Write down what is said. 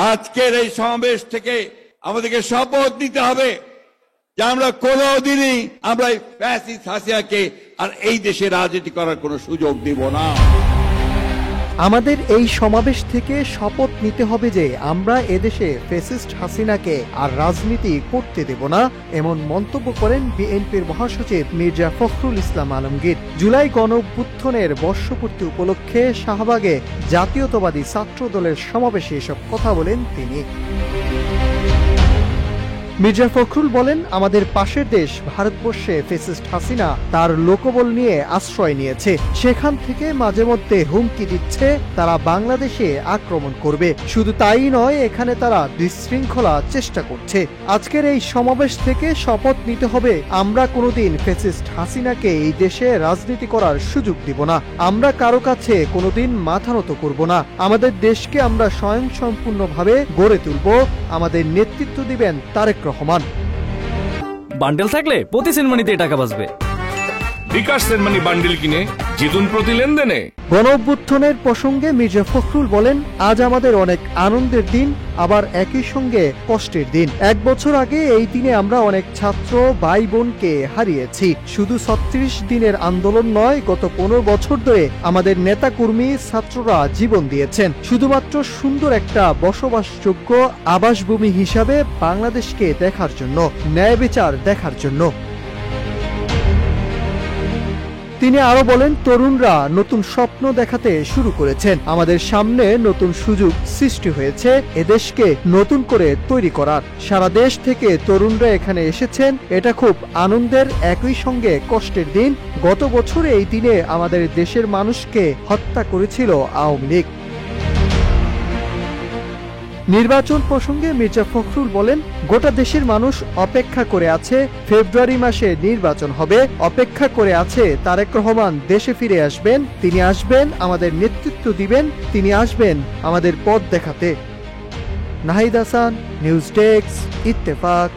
আজকের এই সমাবেশ থেকে আমাদেরকে শপথ নিতে হবে যে আমরা কোনোদিনই আমরা ফ্যাসিস্ট হাসিনাকে আর এই দেশে রাজনীতি করার কোনো সুযোগ দেব না। আমাদের এই সমাবেশ থেকে শপথ নিতে হবে যে আমরা এদেশে ফ্যাসিস্ট হাসিনাকে আর রাজনীতি করতে দেব না, এমন মন্তব্য করেন বিএনপির মহাসচিব মির্জা ফখরুল ইসলাম আলমগীর। জুলাই গণঅভ্যুত্থানের বর্ষপূর্তি উপলক্ষে শাহবাগে জাতীয়তাবাদী ছাত্র দলের সমাবেশে এসব কথা বলেন তিনি। মির্জা ফখরুল বলেন, আমাদের পাশের দেশ ভারতবর্ষে ফ্যাসিস্ট হাসিনা তার লোকবল নিয়ে আশ্রয় নিয়েছে, সেখান থেকে মাঝে মধ্যে হুমকি দিচ্ছে তারা বাংলাদেশে আক্রমণ করবে। শুধু তাই নয়, এখানে তারা বিশৃঙ্খলা চেষ্টা করছে। আজকের এই সমাবেশ থেকে শপথ নিতে হবে আমরা কোনোদিন ফ্যাসিস্ট হাসিনাকে এই দেশে রাজনীতি করার সুযোগ দিব না, আমরা কারো কাছে কোনোদিন মাথা নত করব না, আমাদের দেশকে আমরা স্বয়ংসম্পূর্ণভাবে গড়ে তুলব। আমাদের নেতৃত্ব দিবেন তারেক রহমান। বান্ডেল থাকলে প্রতি সেনমানিতে টাকা বাঁচবে। বিকাশ সেনমানি বান্ডেল কিনে জিতুন প্রতি লেনদেনে। গণঅভ্যুত্থানের প্রসঙ্গে মির্জা ফখরুল বলেন, আজ আমাদের অনেক আনন্দের দিন, আবার একই সঙ্গে কষ্টের দিন। 1 বছর আগে এই দিনে আমরা অনেক ছাত্র ভাই বোনকে হারিয়েছি। শুধু 36 দিনের আন্দোলন নয়, গত 15 বছর ধরে আমাদের নেতা কর্মী ছাত্ররা জীবন দিয়েছেন শুধুমাত্র সুন্দর একটা বসবাসযোগ্য আবাসভূমি হিসাবে বাংলাদেশকে দেখার জন্য, ন্যায় বিচার দেখার জন্য। তিনি আরো বলেন, তরুণরা নতুন স্বপ্ন দেখাতে শুরু করেছেন, আমাদের সামনে নতুন সুযোগ সৃষ্টি হয়েছে এদেশকে নতুন করে তৈরি করার। সারা দেশ থেকে তরুণরা এখানে এসেছেন, এটা খুব আনন্দের, একই সঙ্গে কষ্টের দিন। গত বছর এই দিনে আমাদের দেশের মানুষকে হত্যা করেছিল আওয়ামী লীগ। নির্বাচন প্রসঙ্গে মির্জা ফখরুল বলেন, গোটা দেশের মানুষ অপেক্ষা করে আছে ফেব্রুয়ারি মাসে নির্বাচন হবে, অপেক্ষা করে আছে তারেক রহমান দেশে ফিরে আসবেন, তিনি আসবেন আমাদের নেতৃত্ব দিবেন, তিনি আসবেন আমাদের পথ দেখাতে। Nahid Hasan, news desk, Ittefaq.